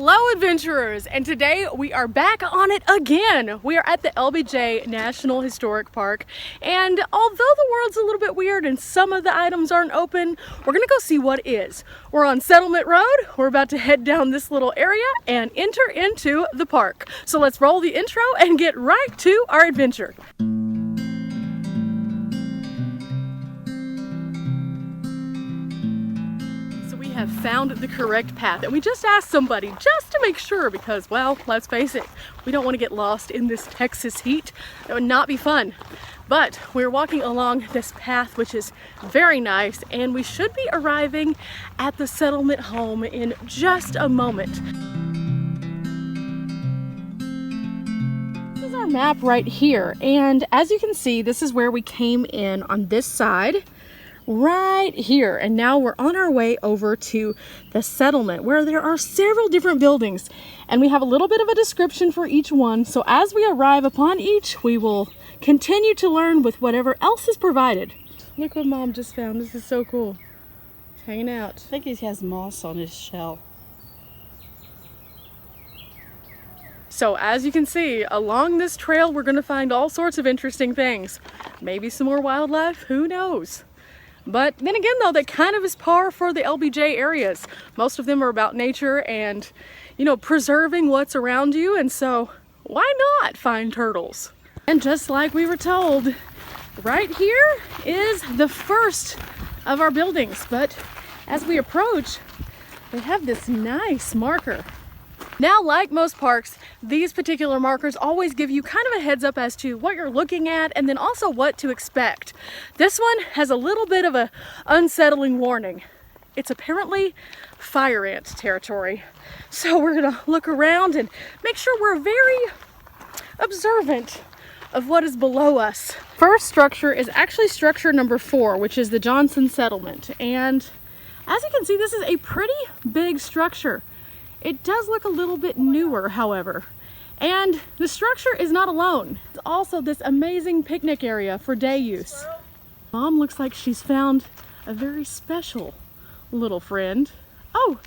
Hello adventurers, and today we are back on it again. We are at the LBJ National Historic Park, and although the world's a little bit weird and some of the items aren't open, we're gonna go see what is. We're on Settlement Road. We're about to head down this little area and enter into the park. So let's roll the intro and get right to our adventure. Have found the correct path, and we just asked somebody just to make sure because, well, let's face it, we don't want to get lost in this Texas heat. That would not be fun. But we're walking along this path, which is very nice, and we should be arriving at the settlement home in just a moment. This is our map right here, and as you can see, this is where we came in on this side. Right here, and now we're on our way over to the settlement where there are several different buildings, and we have a little bit of a description for each one, so as we arrive upon each we will continue to learn with whatever else is provided. Look what Mom just found. This is so cool. He's hanging out. I think he has moss on his shell. So as you can see, along this trail we're going to find all sorts of interesting things. Maybe some more wildlife, who knows? But then again though, that kind of is par for the LBJ areas. Most of them are about nature and, you know, preserving what's around you, and so why not find turtles? And just like we were told, right here is the first of our buildings, but as we approach, they have this nice marker. Now, like most parks, these particular markers always give you kind of a heads up as to what you're looking at and then also what to expect. This one has a little bit of a unsettling warning. It's apparently fire ant territory. So we're gonna look around and make sure we're very observant of what is below us. First structure is actually structure number 4, which is the Johnson settlement. And as you can see, this is a pretty big structure. It does look a little bit newer, however, and the structure is not alone. It's also this amazing picnic area for day use. Mom looks like she's found a very special little friend. Oh,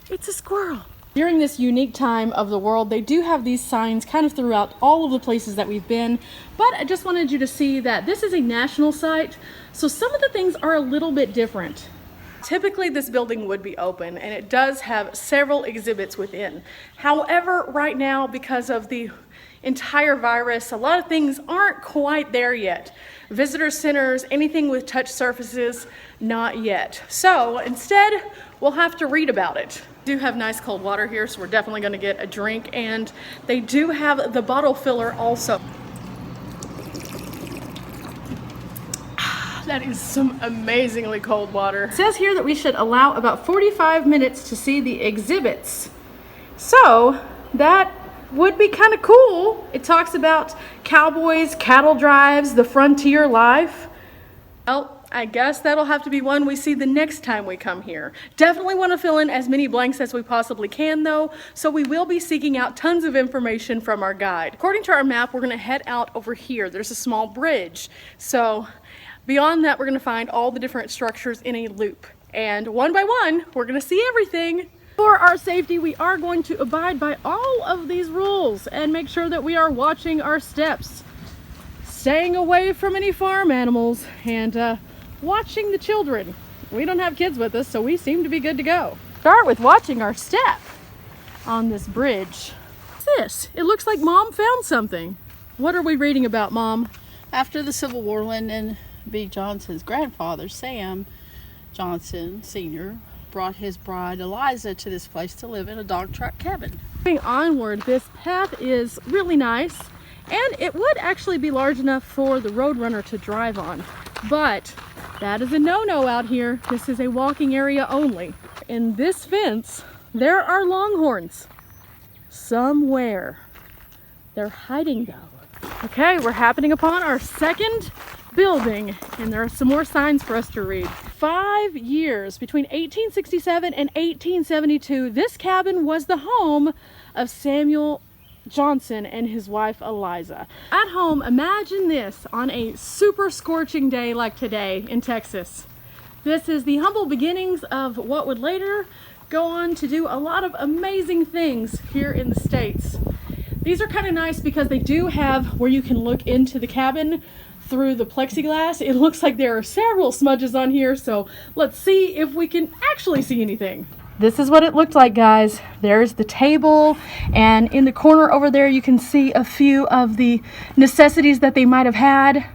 it's a squirrel. During this unique time of the world, they do have these signs kind of throughout all of the places that we've been, but I just wanted you to see that this is a national site, so some of the things are a little bit different. Typically this building would be open, and it does have several exhibits within. However, right now, because of the entire virus, a lot of things aren't quite there yet. Visitor centers, anything with touch surfaces, not yet. So instead, we'll have to read about it. We do have nice cold water here, so we're definitely gonna get a drink, and they do have the bottle filler also. That is some amazingly cold water. It says here that we should allow about 45 minutes to see the exhibits. So that would be kind of cool. It talks about cowboys, cattle drives, the frontier life. Well, I guess that'll have to be one we see the next time we come here. Definitely want to fill in as many blanks as we possibly can though, so we will be seeking out tons of information from our guide. According to our map, we're gonna head out over here. There's a small bridge. So beyond that, we're going to find all the different structures in a loop. And one by one, we're going to see everything. For our safety, we are going to abide by all of these rules and make sure that we are watching our steps, staying away from any farm animals, and watching the children. We don't have kids with us, so we seem to be good to go. Start with watching our step on this bridge. What's this? It looks like Mom found something. What are we reading about, Mom? After the Civil War, Lyndon B Johnson's grandfather, Sam Johnson Sr., brought his bride Eliza to this place to live in a dog truck cabin. Moving onward, this path is really nice, and it would actually be large enough for the Roadrunner to drive on, but that is a no-no out here. This is a walking area only. In this fence, there are Longhorns somewhere. They're hiding though. Okay, we're happening upon our second building, and there are some more signs for us to read. 5 years between 1867 and 1872, this cabin was the home of Samuel Johnson and his wife Eliza. At home, imagine this on a super scorching day like today in Texas. This is the humble beginnings of what would later go on to do a lot of amazing things here in the States. These are kind of nice because they do have where you can look into the cabin through the plexiglass. It looks like there are several smudges on here, so let's see if we can actually see anything. This is what it looked like, guys. There's the table, and in the corner over there you can see a few of the necessities that they might have had.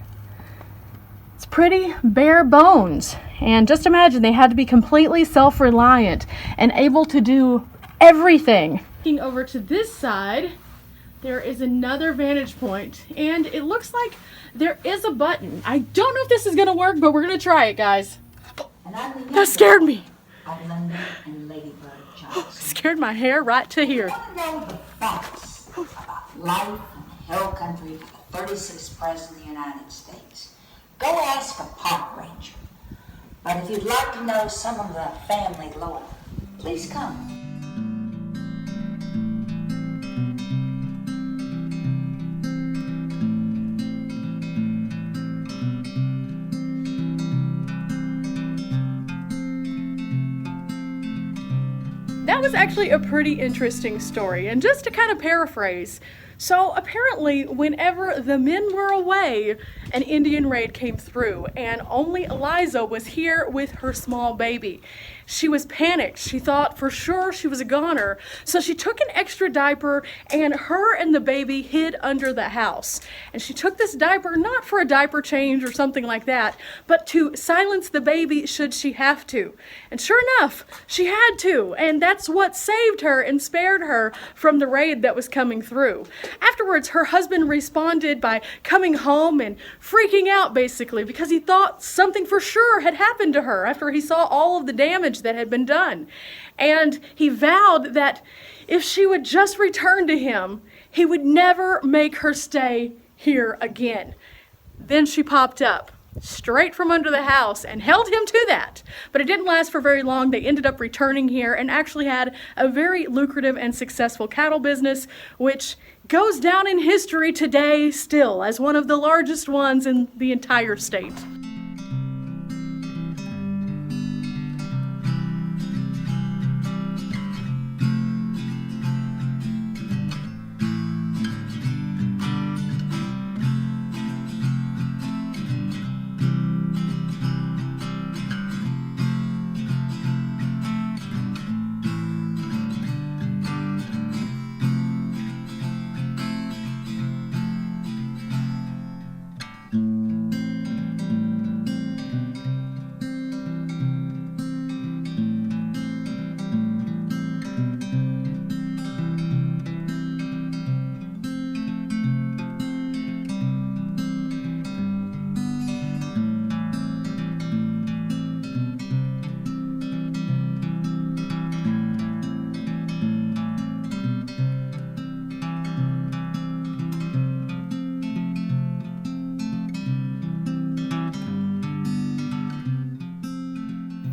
It's pretty bare bones, and just imagine they had to be completely self-reliant and able to do everything. Looking over to this side, there is another vantage point, and it looks like there is a button. I don't know if this is gonna work, but we're gonna try it, guys. That scared me. Lyndon and Lady B Johnson. Scared my hair right to here. You want to know the facts about life in the hill country for the 36th President of the United States? Go ask a park ranger. But if you'd like to know some of the family lore, please come. That was actually a pretty interesting story, and just to kind of paraphrase, so apparently whenever the men were away, an Indian raid came through, and only Eliza was here with her small baby. She was panicked. She thought for sure she was a goner, so she took an extra diaper, and her and the baby hid under the house. And she took this diaper not for a diaper change or something like that, but to silence the baby should she have to. And sure enough, she had to, and that's what saved her and spared her from the raid that was coming through. Afterwards, her husband responded by coming home and freaking out, basically, because he thought something for sure had happened to her after he saw all of the damage that had been done. And he vowed that if she would just return to him, he would never make her stay here again. Then she popped up straight from under the house and held him to that. But it didn't last for very long. They ended up returning here and actually had a very lucrative and successful cattle business, which goes down in history today still as one of the largest ones in the entire state.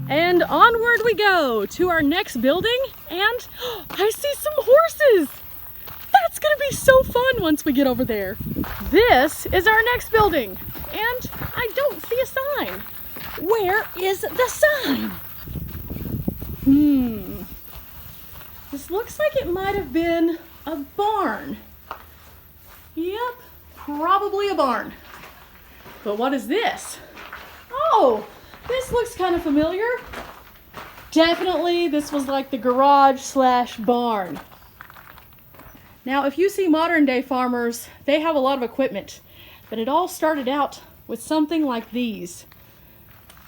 And onward we go to our next building, and I see some horses. That's gonna be so fun once we get over there. This is our next building, and I don't see a sign. Where is the sign? This looks like it might have been a barn. Yep, probably a barn. But what is this? Oh, this looks kind of familiar. Definitely, this was like the garage / barn. Now, if you see modern day farmers, they have a lot of equipment, but it all started out with something like these.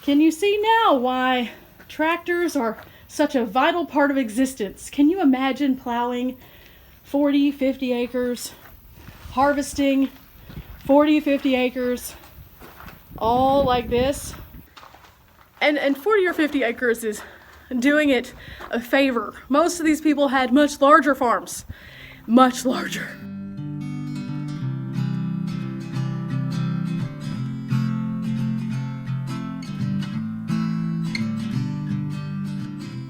Can you see now why tractors are such a vital part of existence? Can you imagine plowing 40, 50 acres, harvesting 40, 50 acres, all like this? And 40 or 50 acres is doing it a favor. Most of these people had much larger farms, much larger.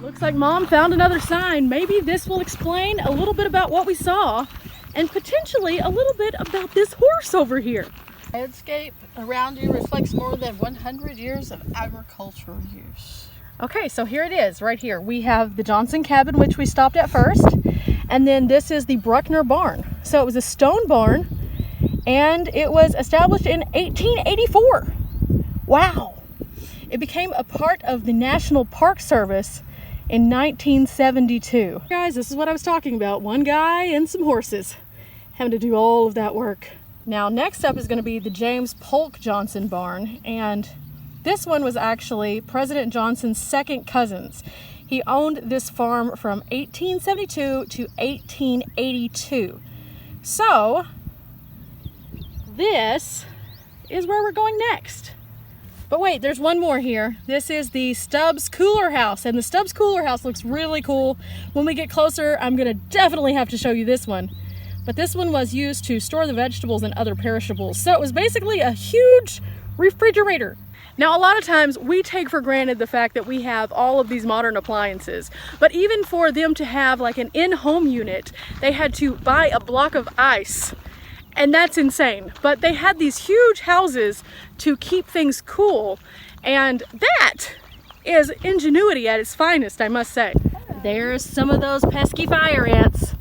Looks like Mom found another sign. Maybe this will explain a little bit about what we saw and potentially a little bit about this horse over here. Landscape around you reflects more than 100 years of agricultural use. Okay, so here it is, right here. We have the Johnson cabin, which we stopped at first, and then this is the Bruckner barn. So it was a stone barn, and it was established in 1884. Wow! It became a part of the National Park Service in 1972. Guys, this is what I was talking about. One guy and some horses having to do all of that work. Now, next up is going to be the James Polk Johnson barn, and this one was actually President Johnson's second cousins. He owned this farm from 1872 to 1882. So, this is where we're going next. But wait, there's one more here. This is the Stubbs Cooler House, and the Stubbs Cooler House looks really cool. When we get closer, I'm gonna definitely have to show you this one. But this one was used to store the vegetables and other perishables. So it was basically a huge refrigerator. Now, a lot of times we take for granted the fact that we have all of these modern appliances, but even for them to have like an in-home unit, they had to buy a block of ice, and that's insane. But they had these huge houses to keep things cool, and that is ingenuity at its finest, I must say. There's some of those pesky fire ants.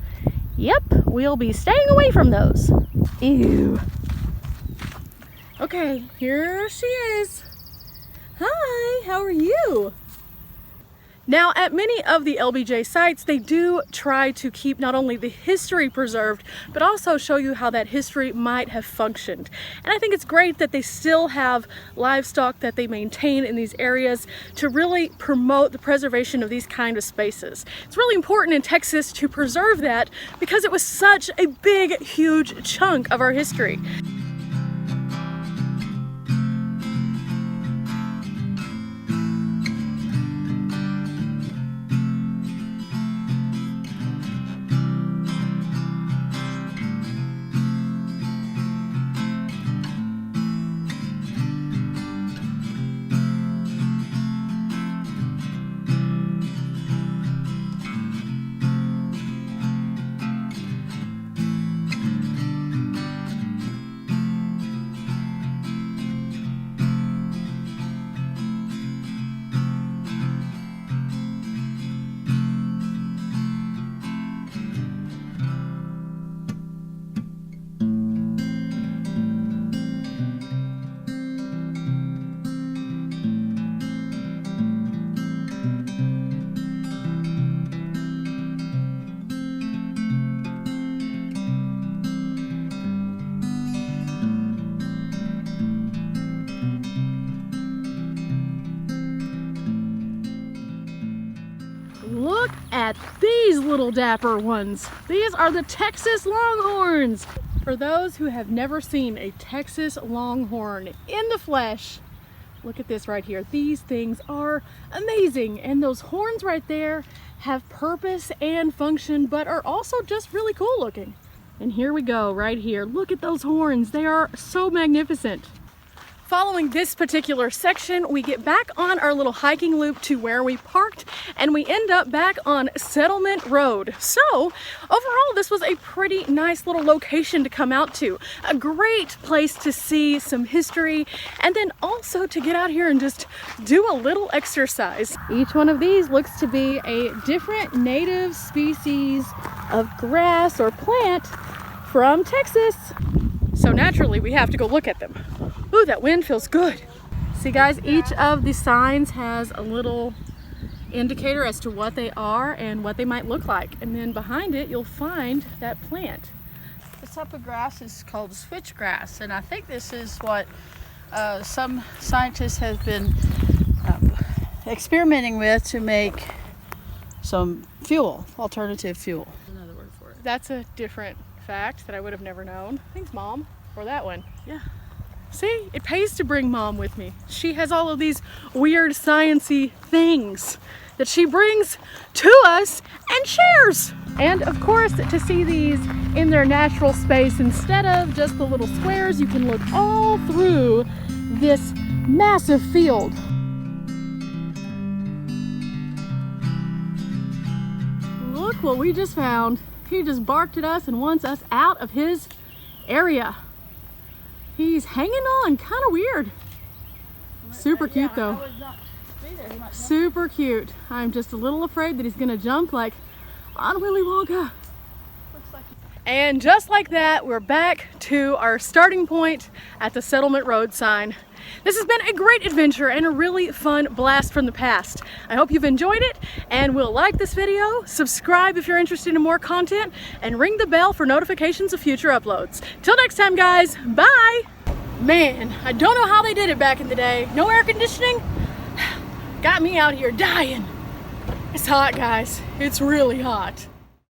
Yep, we'll be staying away from those. Ew. Okay, here she is. Hi, how are you? Now, at many of the LBJ sites, they do try to keep not only the history preserved, but also show you how that history might have functioned. And I think it's great that they still have livestock that they maintain in these areas to really promote the preservation of these kind of spaces. It's really important in Texas to preserve that because it was such a big, huge chunk of our history. Look at these little dapper ones. These are the Texas Longhorns. For those who have never seen a Texas Longhorn in the flesh, look at this right here. These things are amazing. And those horns right there have purpose and function, but are also just really cool looking. And here we go, right here. Look at those horns. They are so magnificent. Following this particular section, we get back on our little hiking loop to where we parked, and we end up back on Settlement Road. So overall, this was a pretty nice little location to come out to. A great place to see some history, and then also to get out here and just do a little exercise. Each one of these looks to be a different native species of grass or plant from Texas. So naturally, we have to go look at them. Ooh, that wind feels good. See guys, each of the signs has a little indicator as to what they are and what they might look like. And then behind it, you'll find that plant. This type of grass is called switchgrass, and I think this is what some scientists have been experimenting with to make some fuel, alternative fuel. Another word for it. That's a different fact that I would have never known. Thanks, Mom, for that one. Yeah. See, it pays to bring Mom with me. She has all of these weird sciencey things that she brings to us and shares. And of course, to see these in their natural space, instead of just the little squares, you can look all through this massive field. Look what we just found. He just barked at us and wants us out of his area. He's hanging on, kind of weird. Super cute though. be there. He might jump. Super cute. I'm just a little afraid that he's gonna jump like on Willy Wonka. Looks like And just like that, we're back to our starting point at the Settlement Road sign. This has been a great adventure and a really fun blast from the past. I hope you've enjoyed it and will like this video, subscribe if you're interested in more content, and ring the bell for notifications of future uploads. Till next time, guys, bye! Man, I don't know how they did it back in the day. No air conditioning? Got me out here dying. It's hot, guys. It's really hot.